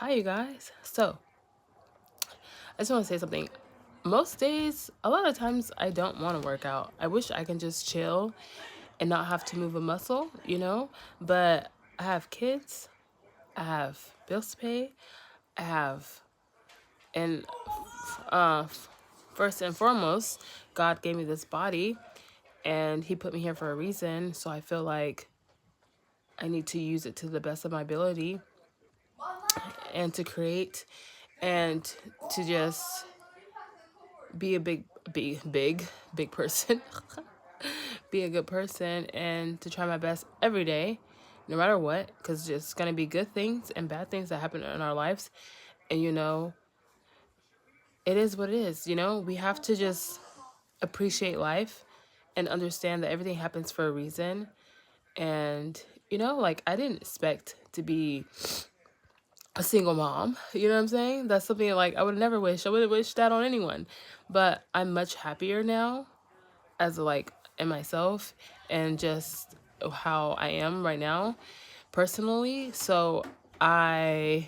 Hi, you guys. I just want to say something. Most days, a lot of times, I don't want to work out. I wish I can just chill and not have to move a muscle. But I have kids, I have bills to pay, I have, and first and foremost, God gave me this body and He put me here for a reason. So I feel like I need to use it to the best of my ability and to create and to just be a big person, be a good person, and to try my best every day, no matter what, because there's gonna be good things and bad things that happen in our lives, and it is what it is. We have to just appreciate life and understand that everything happens for a reason. And like I didn't expect to be a single mom. You know what I'm saying? That's something like I would never wish. I wouldn't wish that on anyone. But I'm much happier now as like in myself and just how I am right now personally. So I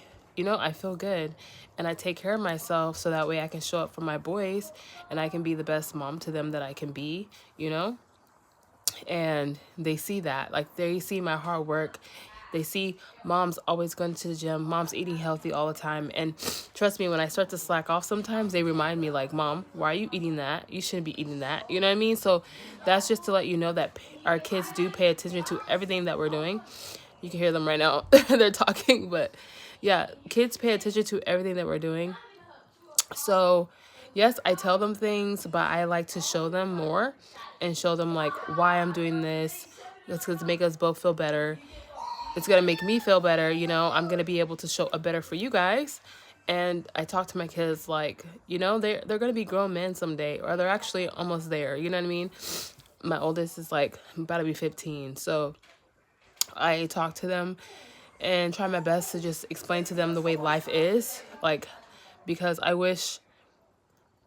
feel good and I take care of myself so that way I can show up for my boys and I can be the best mom to them that I can be, you know? And they see that. Like they see my hard work. They see mom's always going to the gym, mom's eating healthy all the time. And trust me, when I start to slack off sometimes, they remind me like, Mom, why are you eating that? You shouldn't be eating that. You know what I mean? So that's just to let you know that our kids do pay attention to everything that we're doing. You can hear them right now. They're talking, but yeah, kids pay attention to everything that we're doing. So, yes, I tell them things, but I like to show them more and show them like why I'm doing this. It's going to make us both feel better. It's going to make me feel better. I'm going to be able to show a better for you guys. And I talk to my kids like, they're going to be grown men someday, or they're actually almost there. You know what I mean? My oldest is like about to be 15. So I talk to them and try my best to just explain to them the way life is. Like, because I wish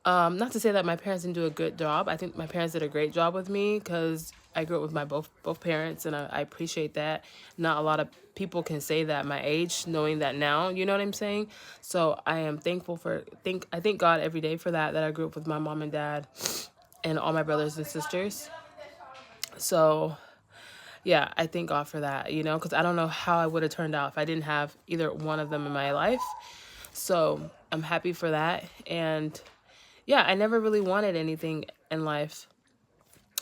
not to say that my parents didn't do a good job. I think my parents did a great job with me because I grew up with my both parents, and I appreciate that. Not a lot of people can say that at my age, knowing that now. You know what I'm saying? So I am thankful I thank God every day for that I grew up with my mom and dad and all my brothers and sisters. So yeah, I thank God for that. Because I don't know how I would have turned out if I didn't have either one of them in my life. So I'm happy for that. And yeah, I never really wanted anything in life.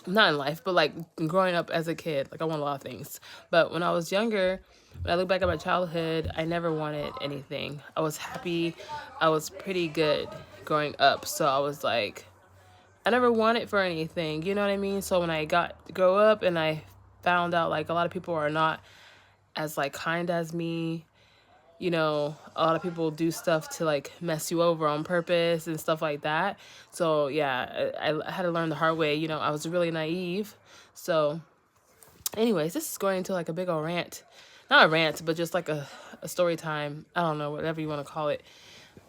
Not in life, but like growing up as a kid. Like I want a lot of things. But when I was younger, when I look back at my childhood, I never wanted anything. I was happy. I was pretty good growing up. So I was like, I never wanted for anything. You know what I mean? So when I got to grow up and I found out like a lot of people are not as like kind as me, a lot of people do stuff to like mess you over on purpose and stuff like that. So yeah, I had to learn the hard way. I was really naive. So anyways, this is going into like a big old rant. Not a rant, but just like a story time. I don't know, whatever you want to call it.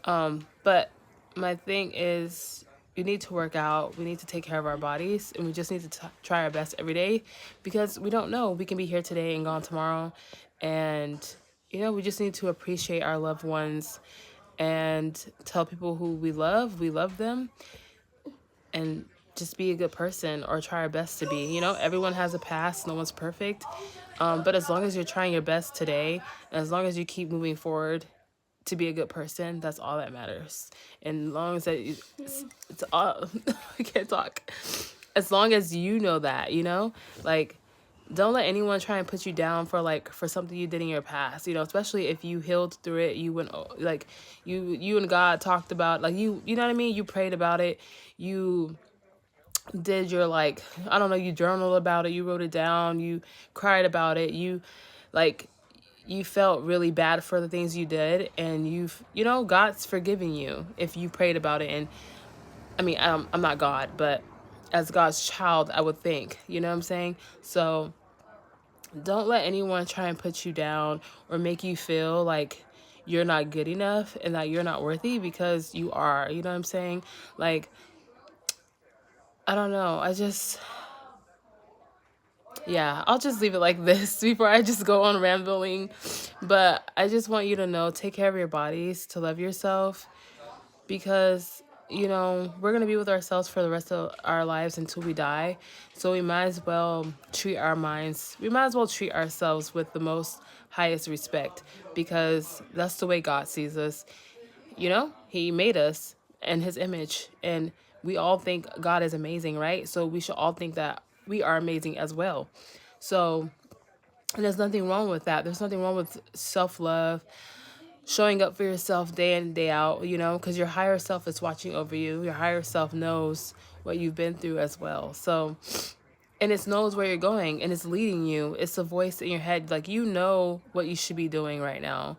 But my thing is, we need to work out. We need to take care of our bodies, and we just need to try our best every day because we don't know. We can be here today and gone tomorrow, and we just need to appreciate our loved ones and tell people who we love them, and just be a good person or try our best to be. Everyone has a past. No one's perfect. But as long as you're trying your best today, and as long as you keep moving forward to be a good person, that's all that matters. And as long as it's all, I can't talk. As long as you know that, like, don't let anyone try and put you down for something you did in your past, especially if you healed through it. You went like you and God talked about, like, you know what I mean? You prayed about it. You did your, like, I don't know, you journaled about it, you wrote it down, you cried about it, like you felt really bad for the things you did, and God's forgiving you if you prayed about it. And I mean, I'm not God, but as God's child, I would think, you know what I'm saying? So don't let anyone try and put you down or make you feel like you're not good enough and that you're not worthy, because you are. You know what I'm saying? Like, I don't know. Yeah, I'll just leave it like this before I just go on rambling. But I just want you to know, take care of your bodies, to love yourself, because we're going to be with ourselves for the rest of our lives until we die. So we might as well treat our minds, we might as well treat ourselves with the most highest respect, because that's the way God sees us. He made us in his image, and we all think God is amazing, right? So we should all think that we are amazing as well. So, and there's nothing wrong with that. There's nothing wrong with self-love, showing up for yourself day in and day out, because your higher self is watching over you. Your higher self knows what you've been through as well. So, and it knows where you're going, and it's leading you. It's a voice in your head, like, what you should be doing right now.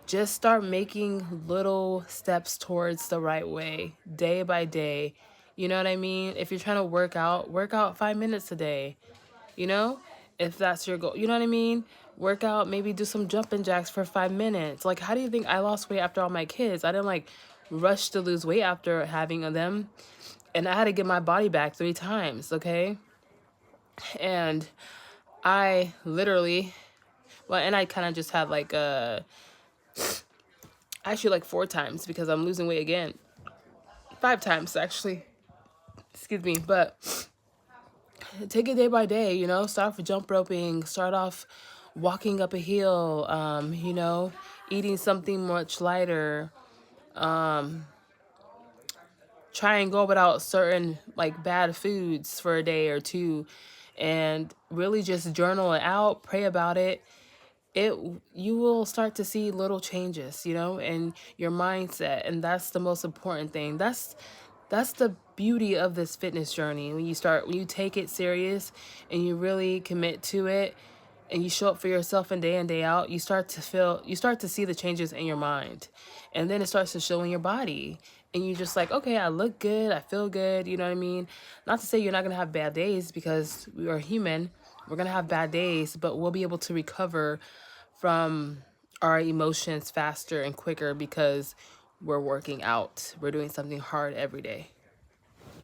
Just start making little steps towards the right way, day by day. You know what I mean? If you're trying to work out 5 minutes a day, you know, if that's your goal. You know what I mean? Work out, maybe do some jumping jacks for 5 minutes. Like, how do you think I lost weight after all my kids? I didn't like rush to lose weight after having them. And I had to get my body back 3 times, okay? And I literally, well, and I kind of just had like actually like 4 times, because I'm losing weight again. 5 times actually. Excuse me. But take it day by day, start off with jump roping, start off walking up a hill, eating something much lighter, try and go without certain like bad foods for a day or two, and really just journal it out, pray about it. it you will start to see little changes, in your mindset, and that's the most important thing. That's the beauty of this fitness journey. When you take it serious and you really commit to it, and you show up for yourself and day in day out, you start to see the changes in your mind, and then it starts to show in your body, and you just like, okay, I look good, I feel good. You know what I mean? Not to say you're not gonna have bad days, because we are human. We're gonna have bad days, but we'll be able to recover from our emotions faster and quicker, because we're working out, we're doing something hard every day.